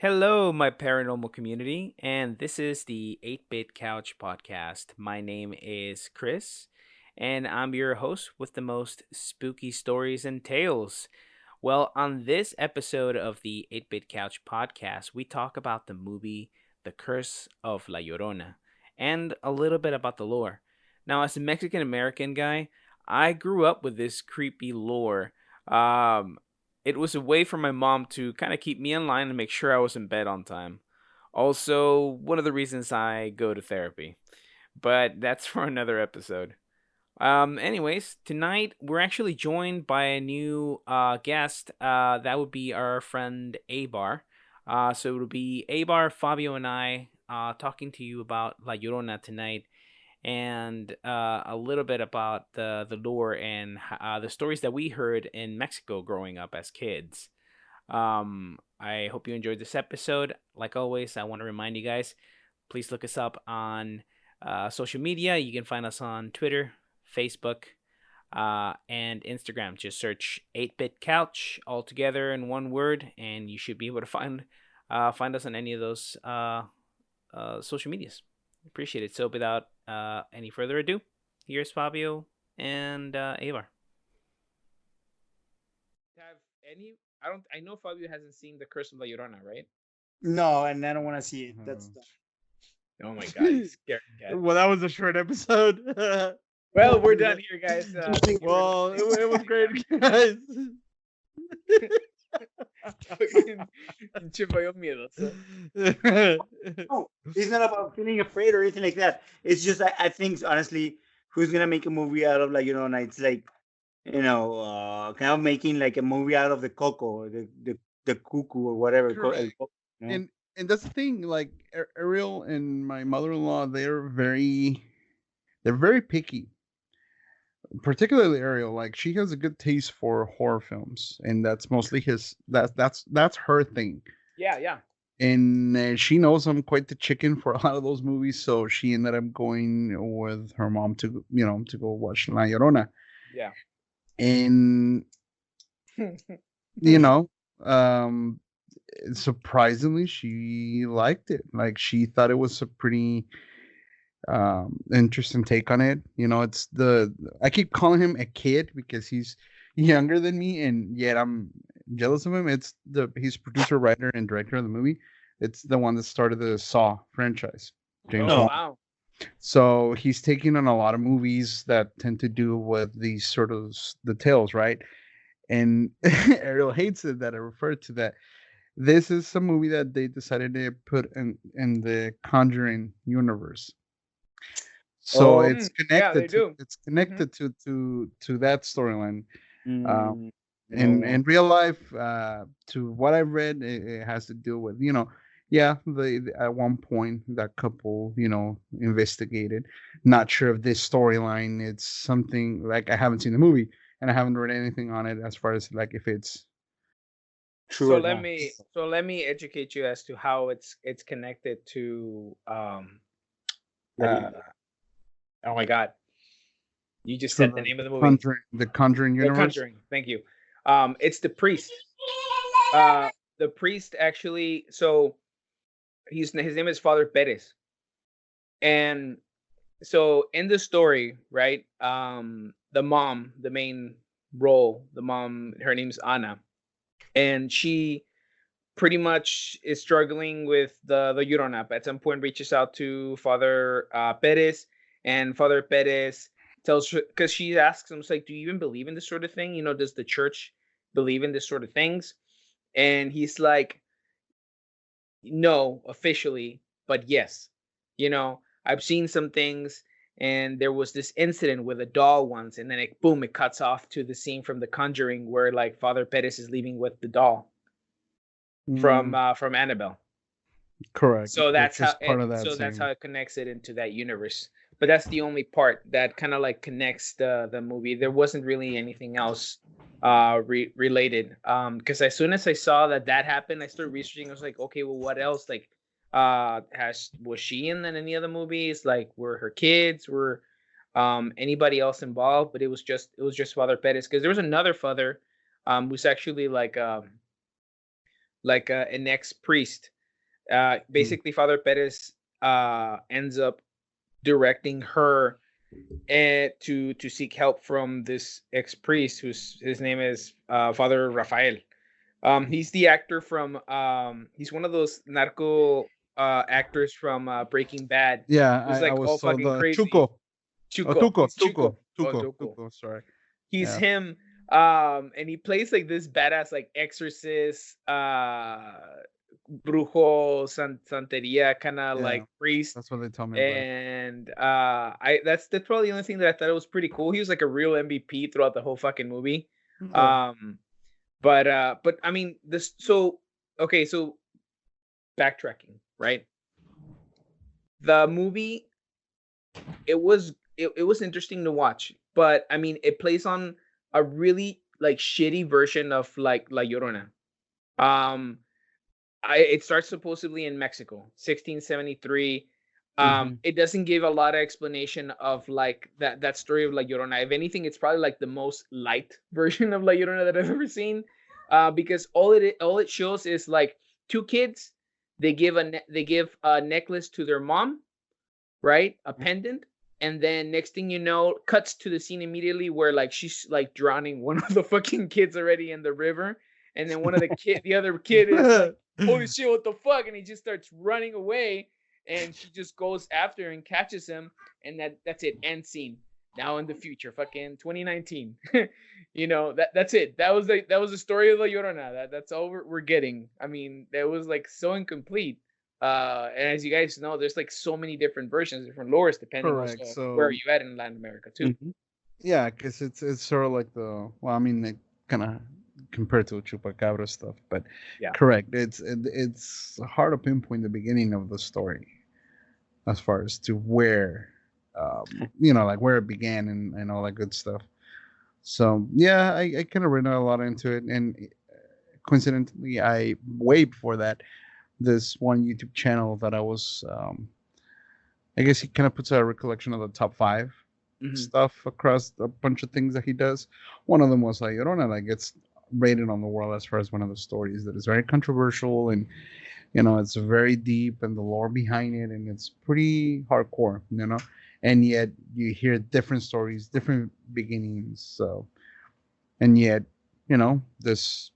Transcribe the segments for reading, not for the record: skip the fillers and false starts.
Hello, my paranormal community, and this is the 8-Bit Couch podcast. My name is Chris, and I'm your host with the most spooky stories and tales. Well, on this episode of the 8-Bit Couch podcast, we talk about the movie The Curse of La Llorona and a little bit about the lore. Now, as a Mexican American guy, I grew up with this creepy lore. It was a way for my mom to kind of keep me in line and make sure I was in bed on time. Also, one of the reasons I go to therapy. But that's for another episode. Anyways, tonight we're actually joined by a new guest. That would be our friend Abar. So it'll be Abar, Fabio, and I talking to you about La Llorona tonight and a little bit about the lore and the stories that we heard in Mexico growing up as kids. I hope you enjoyed this episode. Like always, I want to remind you guys, please look us up on social media. You can find us on Twitter, Facebook, and Instagram. Just search 8-Bit Couch all together in one word, and you should be able to find us on any of those social medias. Appreciate it. So without any further ado, here's Fabio and Avar. Have any? I don't. I know Fabio hasn't seen The Curse of La Llorona, right? No, and I don't want to see it. That's Oh. Oh my god, he's scared cat. Well, that was a short episode. Well, we're done here, guys. Well, it was great, guys. no, it's not about feeling afraid or anything like that. It's just I think honestly, who's gonna make a movie out of it's like kind of making like a movie out of the Coco, the Cuckoo or whatever. Correct. And that's the thing. Like Ariel and my mother-in-law, they're very picky. Particularly Ariel, like she has a good taste for horror films, and that's mostly that's her thing. Yeah. And she knows I'm quite the chicken for a lot of those movies, so she ended up going with her mom to go watch La Llorona. Yeah. And you know, um, surprisingly, she liked it. Like she thought it was a pretty interesting take on it. It's I keep calling him a kid because he's younger than me, and yet I'm jealous of him. He's producer, writer, and director of the movie. It's the one that started the Saw franchise, James Wan. Wow. So he's taking on a lot of movies that tend to do with these sort of the tales, right? And Ariel hates it that I refer to that. This is a movie that they decided to put in the Conjuring universe. So it's Yeah, they connected to do. it's connected to that storyline. Mm, In real life, to what I've read, it has to do with yeah, at one point that couple investigated. Not sure if this storyline it's something like I haven't seen the movie and I haven't read anything on it as far as like if it's true So or let not. me so let me educate you as to how it's connected to uh oh my god. You just to said the name of the movie. The Conjuring The universe. Conjuring. Thank you. It's the priest. The priest actually. So his name is Father Perez, and so in the story, right? The mom, the main role, the mom, her name's Anna, and she pretty much is struggling with the Llorona. At some point, reaches out to Father Perez, and Father Perez tells her because she asks him, like, "Do you even believe in this sort of thing? Does the church believe in this sort of things?" And he's like, "No, officially, but yes. I've seen some things." And there was this incident with a doll once, and then it cuts off to the scene from The Conjuring where like Father Perez is leaving with the doll from Annabelle. Correct. So that's Which is how part it, of that so that's same. how it connects it into that universe. But that's the only part that kind of like connects the movie. There wasn't really anything else related. Because as soon as I saw that happened, I started researching. I was like, okay, well, what else? Like, was she in any of the movies? Like, were her kids? Were anybody else involved? But it was just Father Perez because there was another father who's actually like like an ex-priest. Mm. Basically, Father Perez ends up directing her to seek help from this ex-priest whose his name is Father Rafael. He's the actor from he's one of those narco actors from Breaking Bad Yeah, who's I like was all told fucking crazy. Chuco. Oh, Chuco. Tuco, He's Chuco. Tuco, Oh, Tuco, Chuco. Tuco. Sorry. He's Yeah, him. And he plays like this badass like exorcist, brujo, santeria kind of yeah. like priest. That's what they told me about. And that's probably the only thing that I thought was pretty cool. He was like a real MVP throughout the whole fucking movie. Okay. But I mean this. So okay, so backtracking, right? The movie, it was interesting to watch, but I mean it plays on a really like shitty version of like La Llorona. Um, it starts supposedly in Mexico, 1673. Mm-hmm. It doesn't give a lot of explanation of like that story of La Llorona. If anything, it's probably like the most light version of La Llorona that I've ever seen, because all it shows is like two kids. They give a necklace to their mom, right? A pendant. And then next thing you know, cuts to the scene immediately where like she's like drowning one of the fucking kids already in the river. And then the other kid is like, holy shit, what the fuck? And he just starts running away. And she just goes after and catches him. And that's it. End scene. Now in the future, fucking 2019. That's it. That was the story of La Llorona. That's all we're getting. I mean, that was like so incomplete. And as you guys know, there's like so many different versions, different lores, depending Correct. also where are So you at in Latin America too. Mhm. yeah, because it's sort of like I mean, it kind of compared to chupacabra stuff, but Yeah. correct. It's hard to pinpoint the beginning of the story as far as to where, like where it began and all that good stuff. So yeah, I kind of read a lot into it, and coincidentally, I way before that, this one YouTube channel that I was, I guess he kind of puts out a recollection of the top 5 Mm-hmm. stuff across a bunch of things that he does. One of them was like Llorona, that gets rated on the world as far as one of the stories that is very controversial, and it's very deep, and the lore behind it, and it's pretty hardcore, and yet you hear different stories, different beginnings. So, and yet, this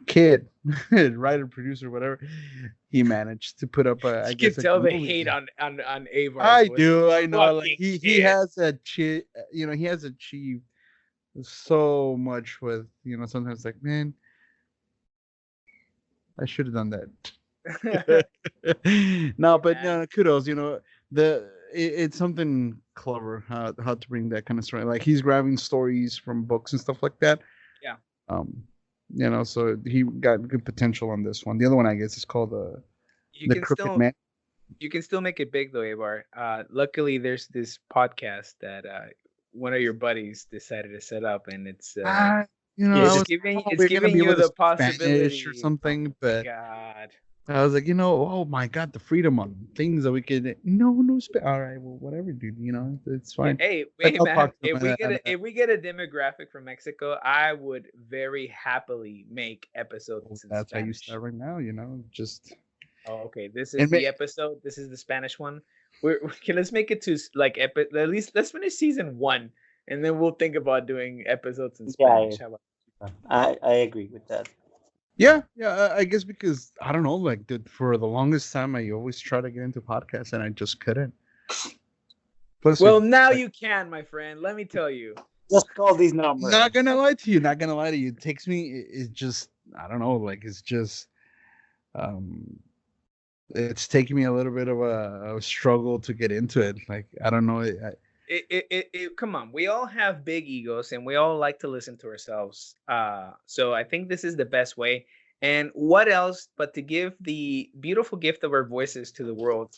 kid, writer, producer, whatever, he managed to put up a, I You guess, can a tell good the movie. hate on Avar's I voice. do. I know. Like Fucking he kid. has achieved, he has achieved so much with, sometimes like, man, I should have done that. No, but Man. no, kudos. It's something clever how to bring that kind of story. Like he's grabbing stories from books and stuff like that. Yeah. Um, so he got good potential on this one. The other one, I guess, is called You the can Crooked still Man. you can still make it big though, Avar. Luckily there's this podcast that one of your buddies decided to set up, and it's Ah, Yeah, I was it's probably gonna giving be able you to the speak Spanish or possibility. Oh something, my but god. I was like, oh my god, the freedom on things that we could. No, all right, well, whatever, dude. It's Yeah, fine. hey, Like hey, I'll man. talk to him. If we get a demographic from Mexico, I would very happily make episodes in That's how you start Spanish. right now. Just Oh, okay. This is and the episode. This is the Spanish one. Okay. Let's make it to like at least let's finish season 1, and then we'll think about doing episodes in yeah, Spanish. How about? I agree with that. yeah, I guess because I don't know, like, dude, for the longest time, I always try to get into podcasts and I just couldn't. Plus, Well, now you can, my friend. Let me tell you. Just call these numbers. not gonna lie to you, not gonna lie to you. It takes me. It's just I don't know, like it's just um it's taking me a little bit of a struggle to get into it. Like I don't know. Come on, we all have big egos and we all like to listen to ourselves. So I think this is the best way. And what else but to give the beautiful gift of our voices to the world,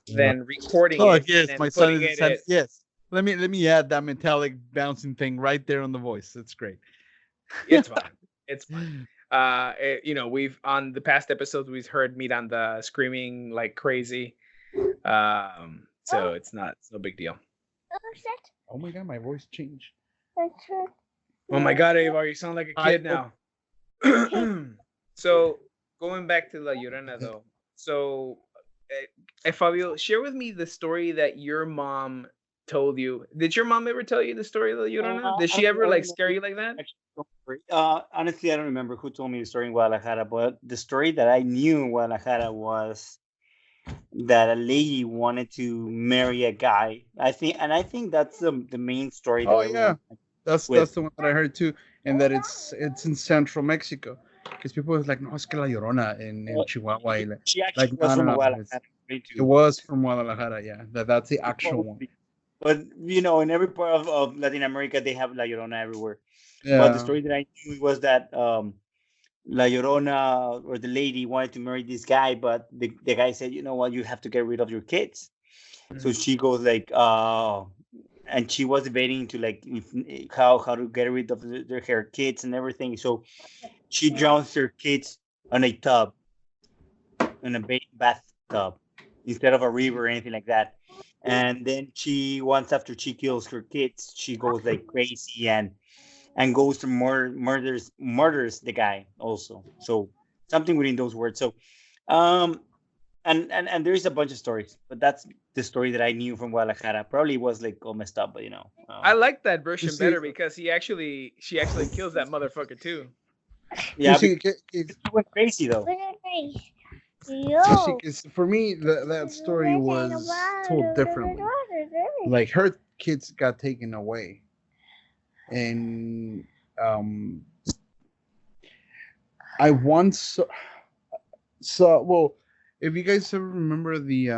than recording Oh it yes, and my then son putting is it in. yes. Let me add that metallic bouncing thing right there on the voice. It's great. It's fine. It's fine. We've on the past episodes we've heard Miranda screaming like crazy. So it's no big deal. Oh my god, my voice changed. Oh my god, Ava, you sound like a kid now. So going back to La Llorona though, so Fabio, share with me the story that your mom told you. Did your mom ever tell you the story of La Llorona? Did I she ever don't like remember. scare you like that? Actually, don't worry. Honestly, I don't remember who told me the story in Guadalajara, but the story that I knew in Guadalajara was that a lady wanted to marry a guy. I think that's the main story that Oh yeah, everyone that's with. the one that I heard too, and that it's in central Mexico, because people was like, no, es que la Llorona in Uh, Chihuahua, y she like actually was no, no, from no, Guadalajara, it too. was from Guadalajara, yeah, that's the actual one, But in every part of Latin America, they have La Llorona everywhere. But the yeah. story that I knew was that La Llorona or the lady wanted to marry this guy, but the guy said, you know what, you have to get rid of your kids. So Mhm. she goes like, and she was debating to like how to get rid of her kids and everything. So she drowns her kids on a tub, in a bathtub, instead of a river or anything like that. And then she once after she kills her kids, she goes like crazy and goes to murders the guy also. So something within those words. So um and there is a bunch of stories, but that's the story that I knew from Guadalajara. Probably was like all messed up, but I like that You version see, better because she actually kills that motherfucker too. you yeah, see, because she went crazy though. you see, 'cause for me, that story was told differently. Like her kids got taken away, and um, I once saw. Well, if you guys ever remember the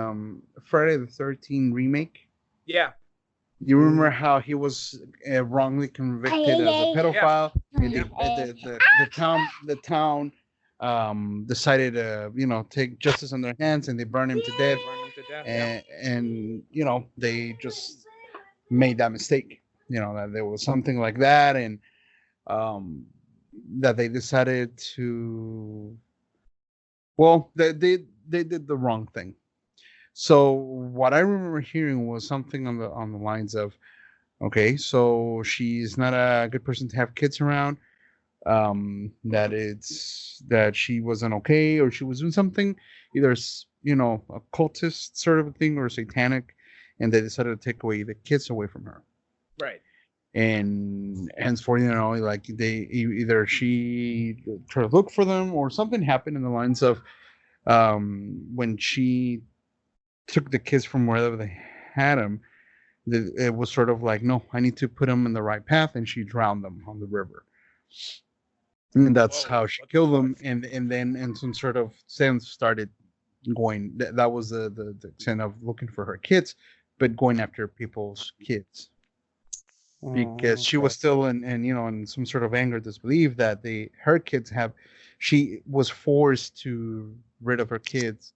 Friday the 13th remake, Yeah, you remember how he was wrongly convicted as a yeah, pedophile, and yeah. the town decided to take justice in their hands, and they burned him to death, Burn him to death. Yeah. and they just made that mistake, that there was something like that, and um, that they decided to, well, they did the wrong thing. So what I remember hearing was something on the lines of, okay, so she's not a good person to have kids around. That she wasn't okay, or she was doing something either a cultist sort of a thing or satanic, and they decided to take away the kids away from her. Right. And henceforth, like either she tried to look for them, or something happened in the lines of when she took the kids from wherever they had them. It was sort of like, no, I need to put them in the right path, and she drowned them on the river, and that's Whoa, how she what the killed fuck? them. And then in some sort of sense started going. That was the extent of looking for her kids, but going after people's kids, because she Okay. was still in some sort of anger, disbelief that her kids have. She was forced to rid of her kids,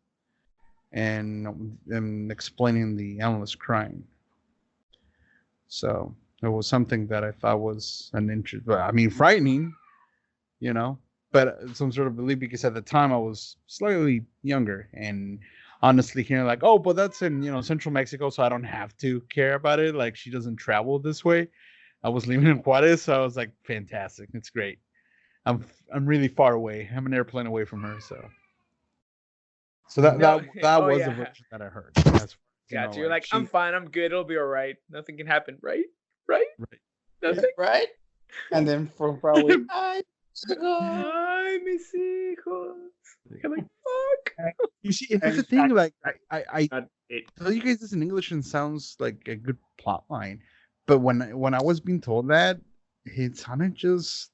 and explaining the endless crying. So it was something that I thought was an interest. I mean, frightening, you know, but some sort of belief, because at the time I was slightly younger, and honestly hearing like, oh, but that's in central Mexico, so I don't have to care about it. Like, she doesn't travel this way. I was living in Juarez, so I was like, fantastic, it's great. I'm really far away. I'm an airplane away from her, so that No. that that Oh was a yeah. version that I heard. As far as, Gotcha. You're like like, I'm she, fine. I'm good. It'll be all right. Nothing can happen. Right. Right. right. Yeah, Nothing. right. And then from far away, I Ay, mis hijos. You're like, fuck. You see, and that's the and thing. Like, I not it. tell you guys this in English and sounds like a good plot line, but when I was being told that, it sounded just,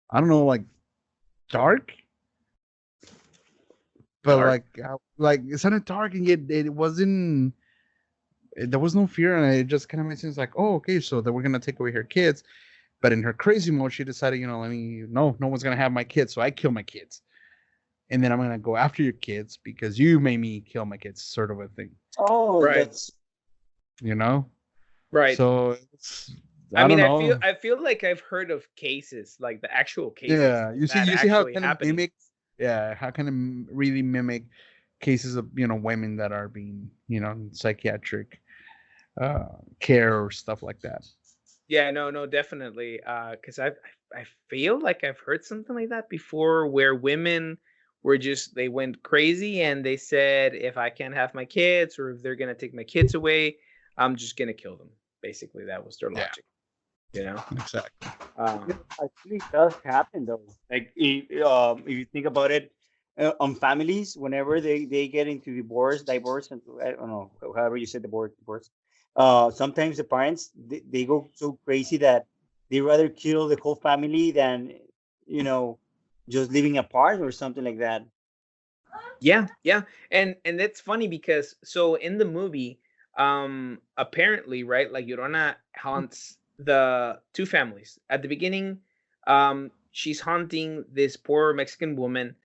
I don't know, like dark, but Dark. like it sounded dark, and yet it wasn't. There was no fear, and it just kind of made sense. Like, oh, okay, so that we're gonna take away her kids, but in her crazy mode, she decided, no one's gonna have my kids, so I kill my kids, and then I'm gonna go after your kids because you made me kill my kids, sort of a thing, Oh, Right. that's you know. Right. So I I don't mean, know. I feel like I've heard of cases, like the actual cases Yeah, of you see, that how actually kind of happening. mimic, yeah, how kind of really mimic cases of women that are being in psychiatric care or stuff like that. Yeah, no, no, definitely. Because I feel like I've heard something like that before, where women were just they went crazy and they said, if I can't have my kids or if they're gonna take my kids away, I'm just gonna kill them. Basically, that was their Yeah, logic. You know. exactly. It actually does happen though. Like if you think about it, on families, whenever they get into divorce, and I don't know, however you say divorce. Sometimes the parents they go so crazy that they rather kill the whole family than you know just living apart or something like that. Yeah, yeah. And it's funny because so in the movie, apparently, right, like Llorona haunts the two families. At the beginning, she's haunting this poor Mexican woman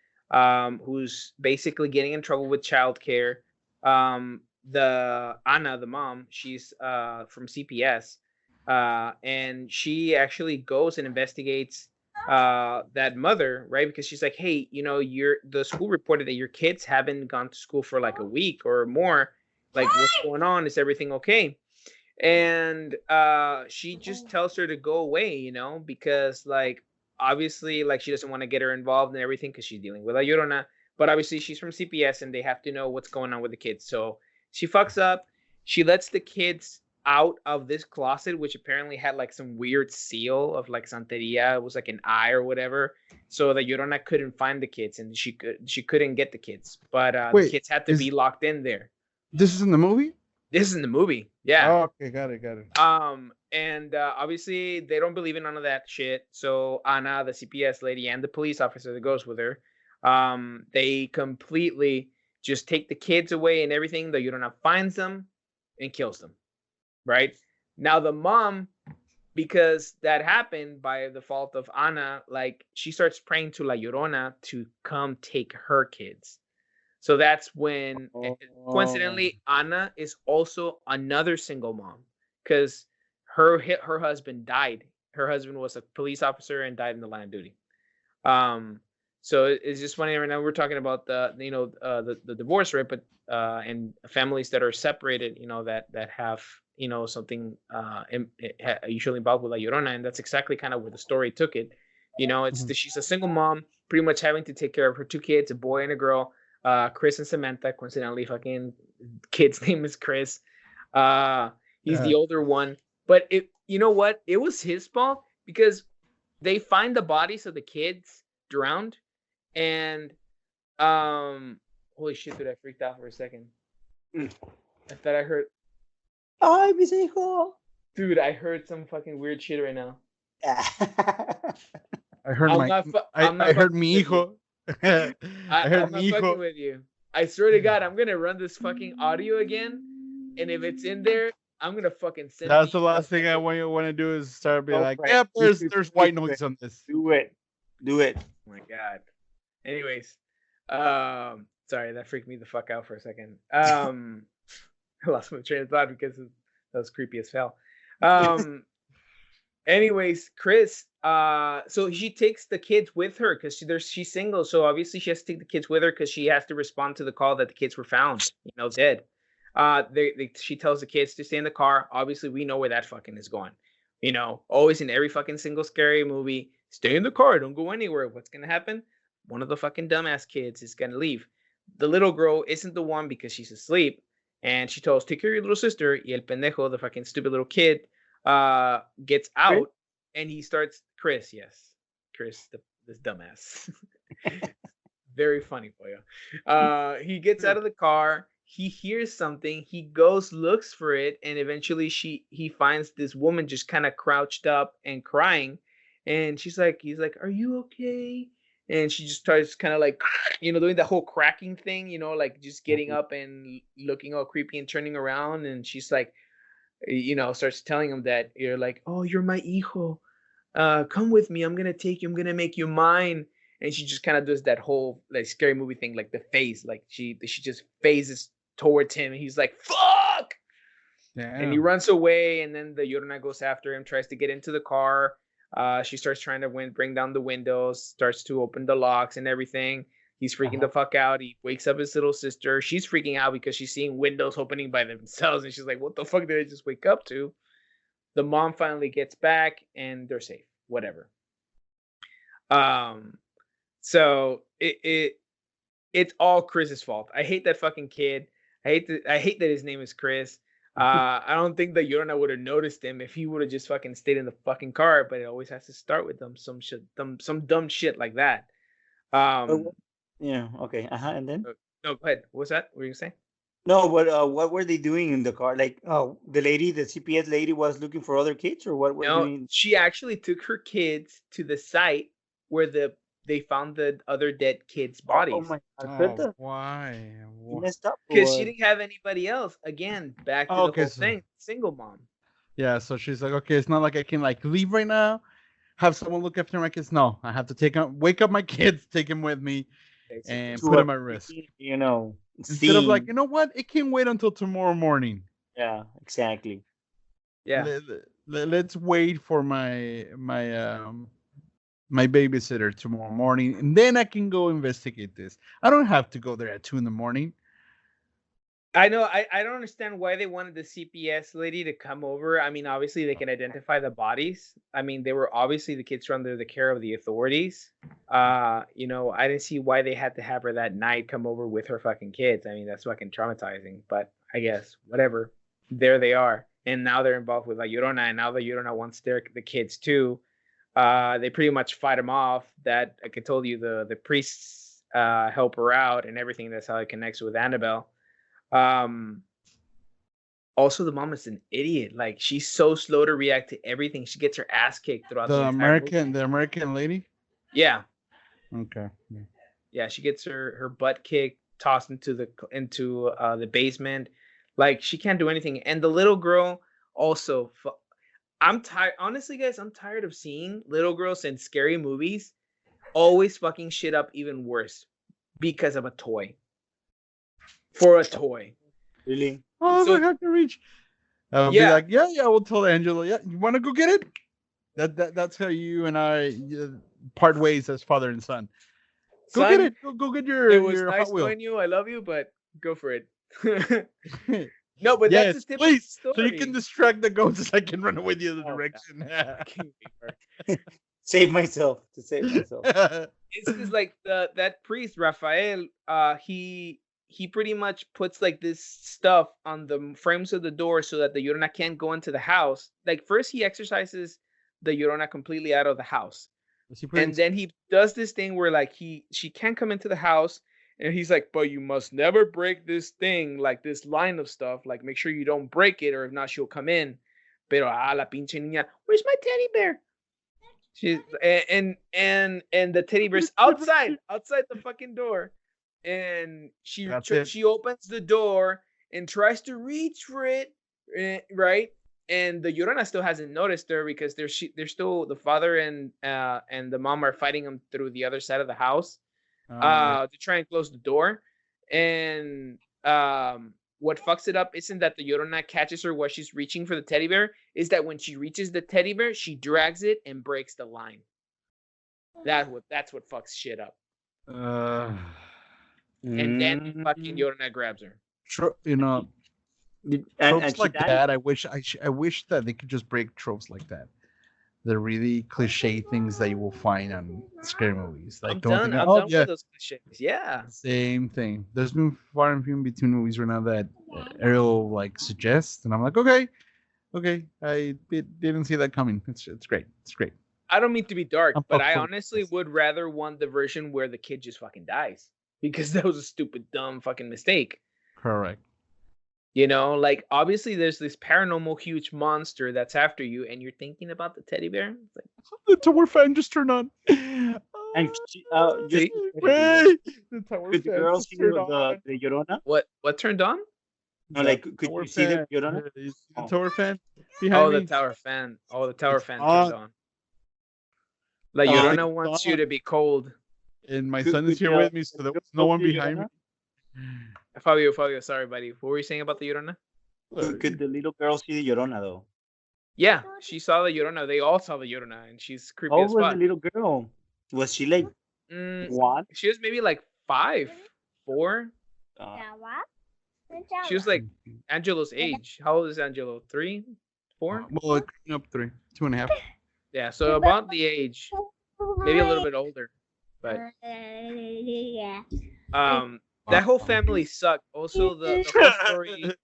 who's basically getting in trouble with childcare. The Ana, the mom, she's from CPS. And she actually goes and investigates that mother, right? Because she's like, hey, the school reported that your kids haven't gone to school for like a week or more. Like, what's going on? Is everything okay? And she just tells her to go away, because like obviously like she doesn't want to get her involved in everything because she's dealing with a Llorona. But obviously she's from CPS and they have to know what's going on with the kids. So she fucks up. She lets the kids out of this closet, which apparently had like some weird seal of like Santeria. It was like an eye or whatever. So that Llorona couldn't find the kids and she couldn't get the kids. But the Wait, kids had to be locked in there. this is in the movie? This is in the movie. Yeah. Oh, okay, got it. And obviously they don't believe in none of that shit. So Ana, the CPS lady, and the police officer that goes with her, they completely just take the kids away and everything. The Llorona finds them and kills them. Right now, the mom, because that happened by the fault of Ana, like she starts praying to La Llorona to come take her kids. So that's when, Oh, coincidentally, Ana is also another single mom because her husband died. Her husband was a police officer and died in the line of duty. Um, so it's just funny. Right now we're talking about the divorce rate, but and families that are separated, that have something usually involved with La Llorona, and that's exactly kind of where the story took it. It's Mhm. she's a single mom, pretty much having to take care of her two kids, a boy and a girl. Chris and Samantha, coincidentally, fucking kid's name is Chris. He's Yeah. the older one, but you know what? It was his fault because they find the bodies of the kids drowned, and holy shit, dude, I freaked out for a second. Mm. I thought I heard, Ay, mis hijos. dude, I heard some fucking weird shit right now. I heard I'm not I heard fucking mi with you. hijo. I heard I'm not mi fucking hijo. with you. I swear to God, I'm gonna run this fucking audio again, and if it's in there, I'm gonna fucking send That's it the to you. last thing I want to do is start being Go like, for it. yep, You there's should white do noise it. on this. Do it. Do it. Oh my God. Anyways, sorry, that freaked me the fuck out for a second. I lost my train of thought because that was creepy as hell. Anyways, Chris, so she takes the kids with her because she's single, so obviously she has to take the kids with her because she has to respond to the call that the kids were found, dead. She tells the kids to stay in the car. Obviously, we know where that fucking is going. Always in every fucking single scary movie, stay in the car, don't go anywhere. What's gonna happen? One of the fucking dumbass kids is gonna leave. The little girl isn't the one because she's asleep, and she tells, "Take care of your little sister." Y el pendejo, the fucking stupid little kid, gets Chris? out and he starts Chris, yes, Chris, this dumbass. Very funny for you. He gets out of the car. He hears something. He goes, looks for it, and eventually he finds this woman just kind of crouched up and crying. And he's like, "Are you okay?" And she just starts kind of like, doing the whole cracking thing, like just getting up and looking all creepy and turning around. And she's like, starts telling him that you're like, "Oh, you're my hijo. Come with me. I'm gonna take you. I'm gonna make you mine." And she just kind of does that whole like scary movie thing, like the face, like she just phases towards him, and he's like, "Fuck!" And he Damn. runs away. And then the Llorona goes after him, tries to get into the car. She starts trying to bring down the windows, starts to open the locks and everything. He's freaking the fuck out. He wakes up his little sister. She's freaking out because she's seeing windows opening by themselves. And she's like, "What the fuck did I just wake up to?" The mom finally gets back and they're safe. Whatever. So it's all Chris's fault. I hate that fucking kid. I hate that his name is Chris. I don't think that Llorona would have noticed him if he would have just fucking stayed in the fucking car. But it always has to start with some dumb shit like that. Yeah. Okay. And then. No, go ahead. What's that? What were you saying? No, but what were they doing in the car? Like, oh, the CPS lady was looking for other kids, or what were No, doing? she actually took her kids to the site where they found the other dead kids' Oh bodies. my God! Why? Messed up. Because she didn't have anybody else. Again, back to the whole thing. Single mom. Yeah, so she's like, okay, it's not like I can like leave right now, have someone look after my kids. No, I have to wake up my kids, take them with me, and put them at risk. You know, instead of like, you know what, it can wait until tomorrow morning. Yeah, exactly. Yeah. Let's wait for my babysitter tomorrow morning, and then I can go investigate this. I don't have to go there at 2 a.m. I know. I don't understand why they wanted the CPS lady to come over. I mean, obviously they can identify the bodies. I mean, they were obviously the kids were under the care of the authorities. I didn't see why they had to have her that night come over with her fucking kids. I mean, that's fucking traumatizing. But I guess whatever. There they are, and now they're involved with La Llorona, and now the Llorona wants the kids too. They pretty much fight them off. That like I told you, the priests help her out and everything. That's how it connects with Annabelle. Also, the mom is an idiot. Like, she's so slow to react to everything. She gets her ass kicked throughout the American lady. Yeah. Okay. Yeah, she gets her butt kicked, tossed into the basement. Like, she can't do anything. And the little girl also. I'm tired. Honestly, guys, I'm tired of seeing little girls in scary movies always fucking shit up even worse because of a toy. For a toy. Really? Oh, so, I have to reach. I'll be like, yeah, we'll tell Angela, yeah, you want to go get it? That's how you and I part ways as father and son. Go get it. Go get your. It was your nice Hot Wheel. knowing you. I love you, but go for it. No, but yes, that's a typical story. So you can distract the ghosts. I can run away the other direction. Save myself. It's because like that priest Raphael, he pretty much puts like this stuff on the frames of the door so that the Llorona can't go into the house. Like first he exorcises the Llorona completely out of the house. And then he does this thing where like she can't come into the house, and he's like, but you must never break this thing, like this line of stuff, like make sure you don't break it or if not she'll come in. Pero la pinche niña, where's my teddy bear? She's and the teddy bear's outside the fucking door. And she opens the door and tries to reach for it, right? And the Llorona still hasn't noticed her because they're still the father and the mom are fighting them through the other side of the house to try and close the door. And what fucks it up isn't that the Llorona catches her while she's reaching for the teddy bear, is that when she reaches the teddy bear, she drags it and breaks the line. That's what fucks shit up. And then fucking Llorona grabs her. Tropes like that. I wish that they could just break tropes like that. The really cliche things that you will find on scary movies. Like I'm done with those cliches. Yeah. Same thing. There's been far and few in between movies right now that Ariel like suggests, and I'm like, okay. I didn't see that coming. It's great. It's great. I don't mean to be dark, but I honestly would rather want the version where the kid just fucking dies, because that was a stupid, dumb fucking mistake. Correct. You know, like obviously there's this paranormal huge monster that's after you, and you're thinking about the teddy bear. It's like, the tower fan just turned on. And the tower fan girl see the Llorona? What turned on? No, like could you see the Llorona? The tower fan behind me. The tower fan. Oh, the tower fan turned on. La Llorona wants you to be cold. And my son is here with me, so there was no one behind me. Fabio, sorry, buddy. What were you saying about the Llorona? Could the little girl see the Llorona, though? Yeah, she saw the Llorona. They all saw the Llorona, and she's creepy as fuck. How was the little girl? Was she like what? She was maybe like 5, 4. She was like Angelo's age. How old is Angelo? 3, 4? Well, up 3, 2.5. Yeah, so about the age. maybe a little bit older, but that whole family sucked. Also, the whole story,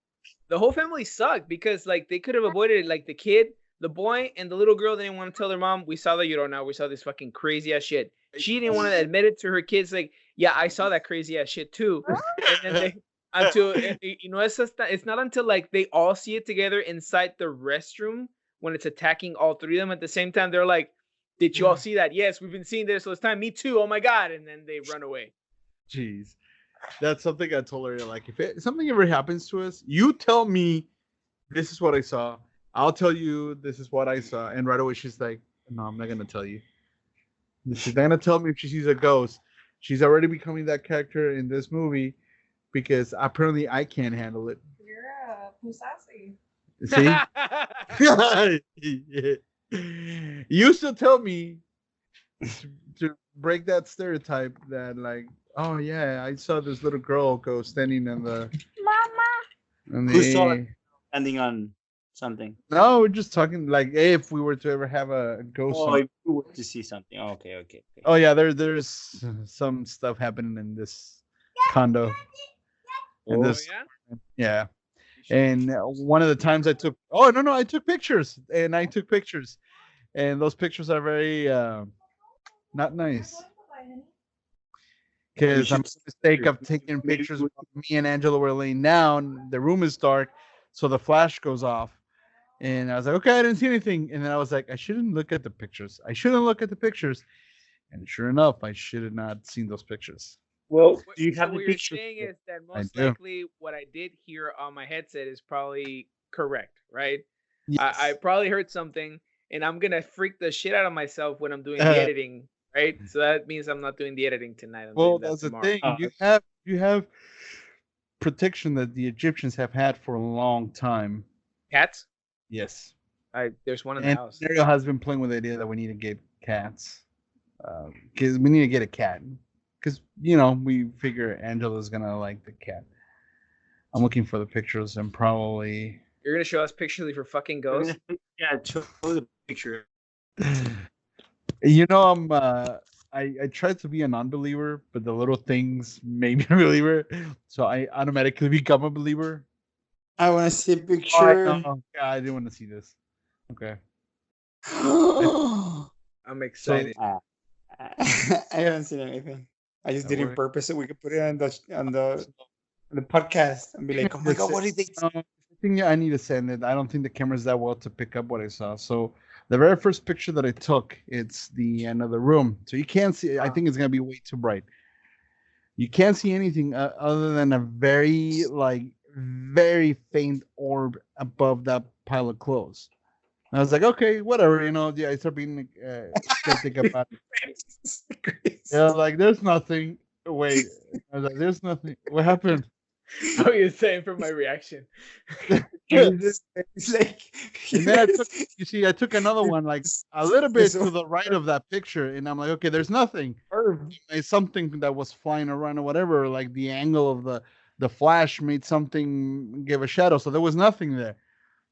the whole family sucked because like they could have avoided it. Like the kid, the boy, and the little girl didn't want to tell their mom, we saw the Llorona, we saw this fucking crazy ass shit. She didn't want to admit it to her kids, like, yeah, I saw that crazy ass shit too. And then they until it's not until like they all see it together inside the restroom when it's attacking all three of them at the same time. They're like, did you all see that? Yes, we've been seeing this, so it's time. Me too. Oh my god! And then they run away. Jeez. That's something I told her. Like, if something ever happens to us, you tell me this is what I saw. I'll tell you this is what I saw. And right away she's like, no, I'm not going to tell you. She's not going to tell me if she sees a ghost. She's already becoming that character in this movie because apparently I can't handle it. You're Pusasi. See? You still tell me to break that stereotype that like, oh yeah, I saw this little girl go standing in the mama. Who saw it standing on something? No, we're just talking like, hey, if we were to ever have a ghost. Oh, if you were to see something. Oh, okay. Oh yeah, there's some stuff happening in this condo. Oh this, yeah. And one of the times I took, I took pictures, and those pictures are very not nice. Because I'm mistake of taking pictures when me and Angela were laying down. The room is dark, so the flash goes off. And I was like, okay, I didn't see anything. And then I was like, I shouldn't look at the pictures. And sure enough, I should have not seen those pictures. Well, do you have what the you're picture? saying is that most likely what I did hear on my headset is probably correct, right? Yes. I probably heard something, and I'm gonna freak the shit out of myself when I'm doing the editing, right? So that means I'm not doing the editing tonight. That's the thing. You have protection that the Egyptians have had for a long time. Cats? Yes. There's one in the house. Ariel has been playing with the idea that we need to get cats. Because we need to get a cat. Because, we figure Angela's going to like the cat. I'm looking for the pictures and probably... You're going to show us pictures of your fucking ghost? Yeah, show the picture. I tried to be a non-believer, but the little things made me a believer. So I automatically become a believer. I want to see a picture. I didn't want to see this. Okay. I'm excited. I haven't seen anything. I just did it on purpose so we could put it on the podcast and be like, oh my god, what did they say? I think I need to send it. I don't think the camera's that well to pick up what I saw. So the very first picture that I took, it's the end of the room. So you can't see. I think it's gonna be way too bright. You can't see anything other than a very faint orb above that pile of clothes. And I was like, okay, whatever, I start being skeptic about it. Yeah, like there's nothing. Wait, I was like, there's nothing. What happened? What are you saying from my reaction? It's like, and then I took another one like a little bit to the right of that picture, and I'm like, okay, there's nothing. It's something that was flying around or whatever, like the angle of the flash made something give a shadow, so there was nothing there.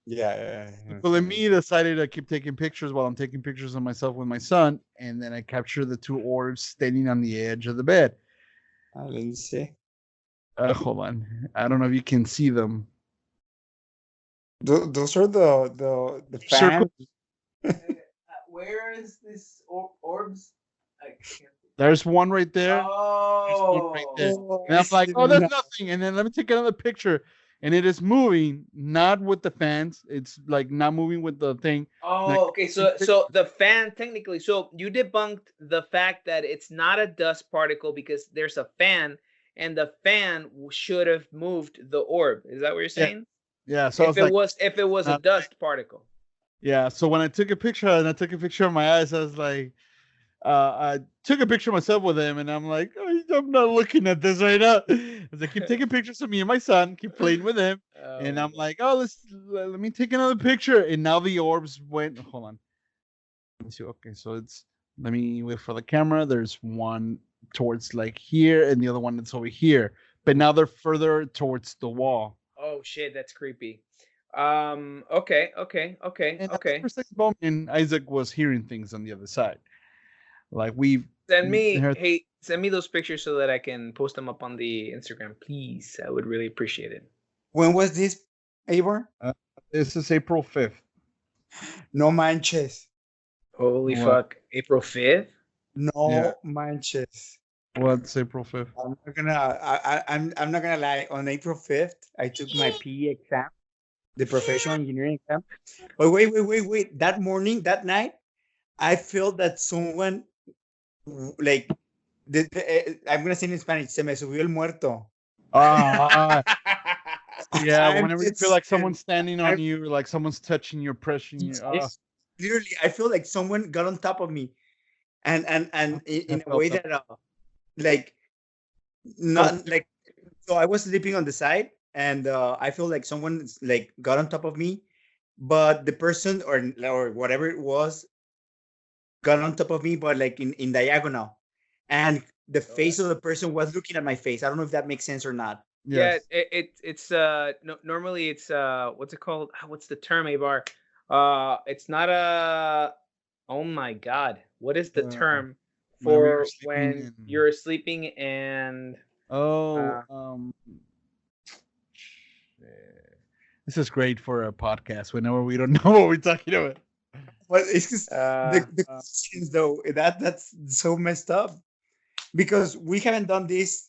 Yeah. Well, then me decided to keep taking pictures while I'm taking pictures of myself with my son, and then I captured the two orbs standing on the edge of the bed. Let me see. Hold on, I don't know if you can see them. Those are the fans. Where is this orbs? I can't. There's one right there. Oh, one right there. And I'm like, oh, there's nothing. And then let me take another picture. And it is moving, not with the fans. It's like not moving with the thing. Oh, okay. So the fan technically. So you debunked the fact that it's not a dust particle because there's a fan, and the fan should have moved the orb. Is that what you're saying? Yeah. So if it was a dust particle. Yeah. So when I took a picture of my eyes, I was like, I took a picture of myself with him, and I'm like, oh, I'm not looking at this right now. I was like, keep taking pictures of me and my son, keep playing with him, and I'm like, oh, let me take another picture. And now the orbs went. Hold on. Let me see. Okay, so let me wait for the camera. There's one towards like here, and the other one that's over here. But now they're further towards the wall. Oh shit, that's creepy. Okay. And for a second moment, Isaac was hearing things on the other side. Like we Send me, heard, send me those pictures so that I can post them up on the Instagram, please. I would really appreciate it. When was this, Avor? this is April 5th. No manches. Holy What? fuck! April 5th. No Yeah. manches. What's April 5th? I'm not gonna lie. On April 5th, I took my PE exam, the professional engineering exam. But wait. That morning, that night, I felt that someone like I'm gonna say in Spanish, se me subió el muerto. Ah, yeah. I'm Whenever you just feel like saying, someone's standing on you, or like someone's touching you, pressing you. it's literally, I feel like someone got on top of me, and in a way that like not like, so I was sleeping on the side, and I feel like someone like got on top of me, but the person or whatever it was got on top of me, but like in diagonal, and the face of the person was looking at my face. I don't know if that makes sense or not. Yeah, Yes. it's no, normally it's what's it called? What's the term, Abar? It's not a. Oh my God, what is the term Whenever you're for sleeping when and- you're sleeping and this is great for a podcast whenever we don't know what we're talking about. But it's just the questions though, that's so messed up because we haven't done this.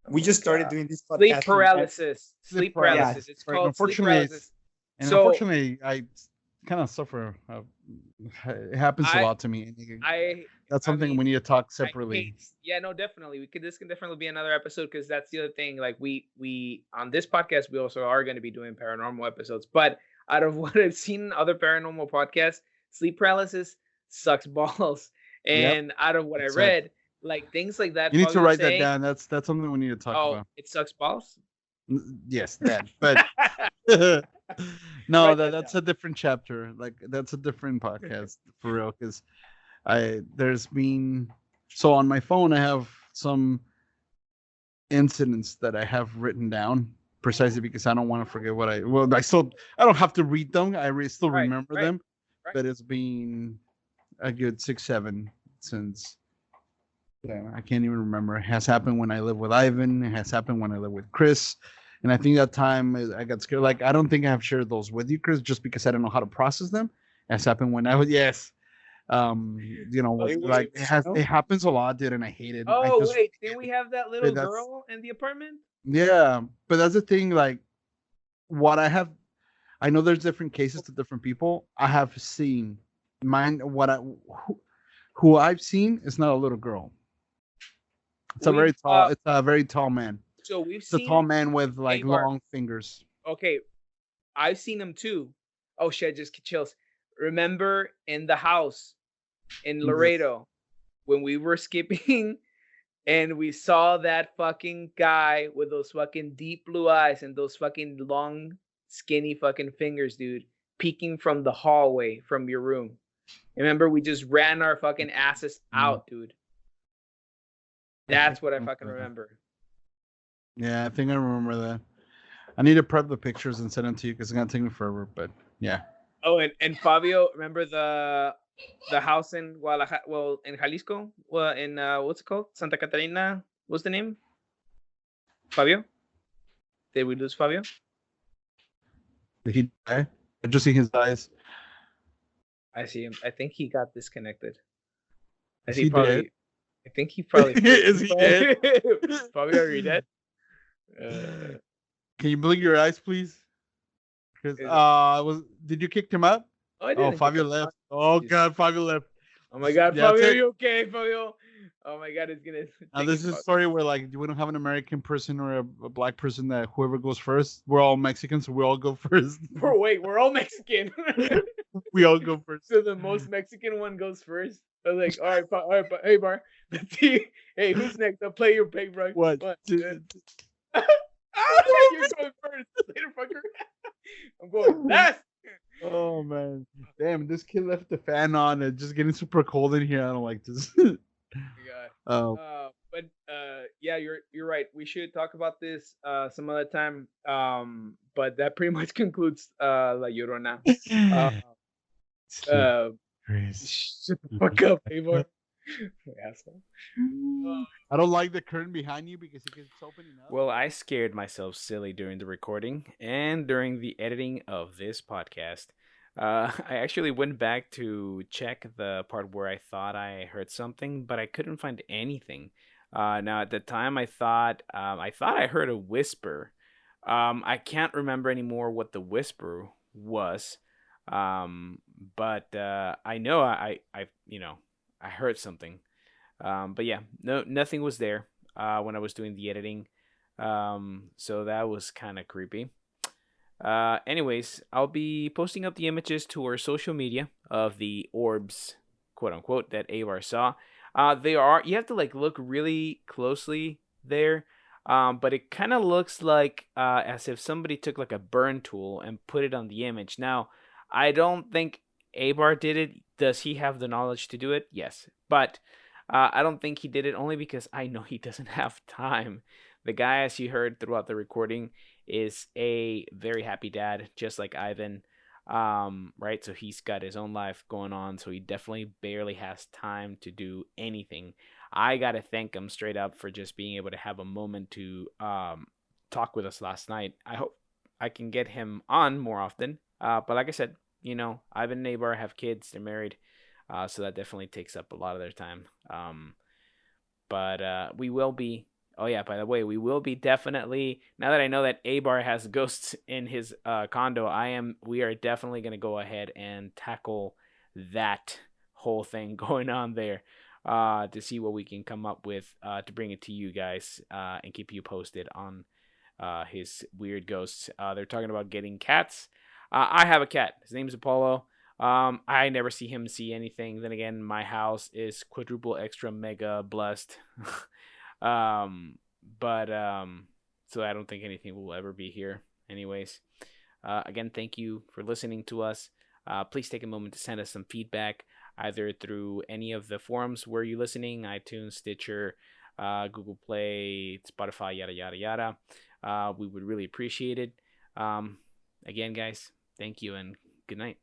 We just started doing this podcast. sleep paralysis. Sleep Sleep paralysis. It's Right, called sleep unfortunately, paralysis. And So- unfortunately, I kind of suffer. It happens a lot to me. That's something we need to talk separately. Yeah, no, definitely. This can definitely be another episode because that's the other thing. Like we on this podcast, we also are going to be doing paranormal episodes. But out of what I've seen in other paranormal podcasts, sleep paralysis sucks balls. And out of what I read, like things like that. You need to write that down. That's something we need to talk about. It sucks balls. Yes, that. But no, that's a different chapter. Like that's a different podcast for real. Because there's been on my phone I have some incidents that I have written down precisely because I don't want to forget what I don't have to read them. I still remember them, but it's been a good 6-7 since. Yeah, I can't even remember. It has happened when I lived with Ivan. It has happened when I lived with Chris. And I think that time I got scared. Like, I don't think I have shared those with you, Chris, just because I don't know how to process them. It has happened when I was, like it happens a lot, dude, and I hate it. Wait, didn't we have that little girl in the apartment? Yeah, but that's the thing. Like, I know there's different cases to different people. I have seen mine. Who I've seen is not a little girl. It's a very tall man. So we've it's seen a tall man with like long fingers. Okay, I've seen him too. Oh shit, just chills. Remember in the house in Laredo when we were skipping and we saw that fucking guy with those fucking deep blue eyes and those fucking long, skinny fucking fingers, dude, peeking from the hallway from your room. Remember, we just ran our fucking asses out, dude. That's what I fucking remember. Yeah, I think I remember that. I need to prep the pictures and send them to you because it's gonna take me forever. But yeah. Oh, and Fabio, remember the house in Guadalajara? Well, in Jalisco. Well, in what's it called? Santa Catarina. What's the name? Fabio. Did we lose Fabio? Did he die? I just see his eyes. I see him. I think he got disconnected. I think he probably. Is he dead? Fabio, are you dead? Can you blink your eyes, please? Because did you kick him up? Oh, I didn't. Fabio left. Oh God, Fabio left. Oh my God, Fabio, are you okay, Fabio? Oh my God, it's gonna. Now this is a story where like we don't have an American person or a black person that whoever goes first. We're all Mexicans, so we all go first. We're all Mexican. We all go first. So the most Mexican one goes first. I was like, all right, hey, Bar, let's see. Hey, who's next? I'll play your pay, bro. What? You're going first, later, fucker. I'm going last. Oh man, damn! This kid left the fan on. It's just getting super cold in here. I don't like this. But yeah, you're right. We should talk about this some other time. But that pretty much concludes La Llorona. Shut the fuck up, Avor. Asshole. I don't like the curtain behind you because it keeps opening up. Well, I scared myself silly during the recording and during the editing of this podcast. I actually went back to check the part where I thought I heard something, but I couldn't find anything. Now, at the time, I thought I heard a whisper. I can't remember anymore what the whisper was, um, but I know I heard something. But yeah, no, nothing was there when I was doing the editing. So that was kind of creepy. Anyways, I'll be posting up the images to our social media of the orbs, quote unquote, that Avar saw. You have to like look really closely there. But it kind of looks like as if somebody took like a burn tool and put it on the image. Now, I don't think Abar did it. Does he have the knowledge to do it? Yes. But I don't think he did it only because I know he doesn't have time. The guy, as you heard throughout the recording, is a very happy dad, just like Ivan. Right? So he's got his own life going on, so he definitely barely has time to do anything. I gotta thank him straight up for just being able to have a moment to talk with us last night. I hope I can get him on more often. But like I said, Ivan and Nabar have kids, they're married, so that definitely takes up a lot of their time. But we will be. Oh yeah, by the way, we will be definitely, now that I know that Abar has ghosts in his condo, we are definitely going to go ahead and tackle that whole thing going on there to see what we can come up with to bring it to you guys and keep you posted on his weird ghosts. They're talking about getting cats. I have a cat. His name's Apollo. I never see him see anything. Then again, my house is quadruple extra mega blessed. But so I don't think anything will ever be here. Anyways, again, thank you for listening to us. Please take a moment to send us some feedback, either through any of the forums where you're listening, iTunes, Stitcher, Google Play, Spotify, yada yada yada. We would really appreciate it. Again, guys, thank you and good night.